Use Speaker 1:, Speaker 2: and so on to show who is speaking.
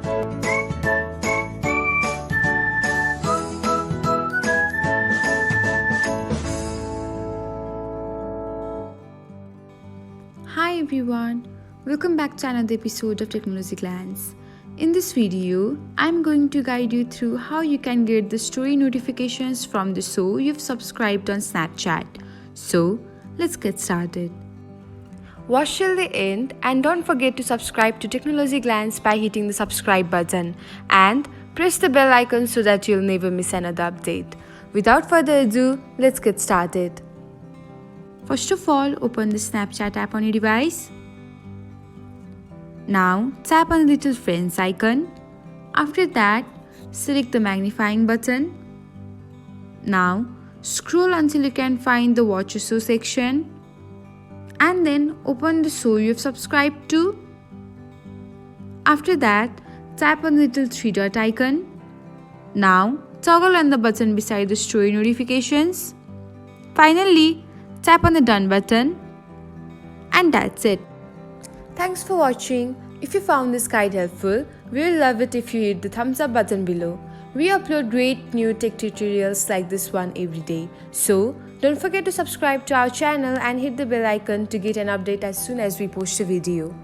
Speaker 1: Hi everyone, welcome back to another episode of Technologyglance. In this video, I'm going to guide you through how you can get the story notifications from the show you've subscribed on Snapchat. So, let's get started.
Speaker 2: Watch till the end and don't forget to subscribe to Technologyglance by hitting the subscribe button and press the bell icon so that you'll never miss another update. Without further ado, let's get started.
Speaker 1: First of all, open the Snapchat app on your device. Now, tap on the little friends icon. After that, select the magnifying button. Now, scroll until you can find the Watch a Show section. And then open the show you've subscribed to. After that, tap on the little three dot icon. Now, toggle on the button beside the story notifications. Finally, tap on the done button. And that's it.
Speaker 2: Thanks for watching. If you found this guide helpful, we'll love it if you hit the thumbs up button below. We upload great new tech tutorials like this one every day. So, don't forget to subscribe to our channel and hit the bell icon to get an update as soon as we post a video.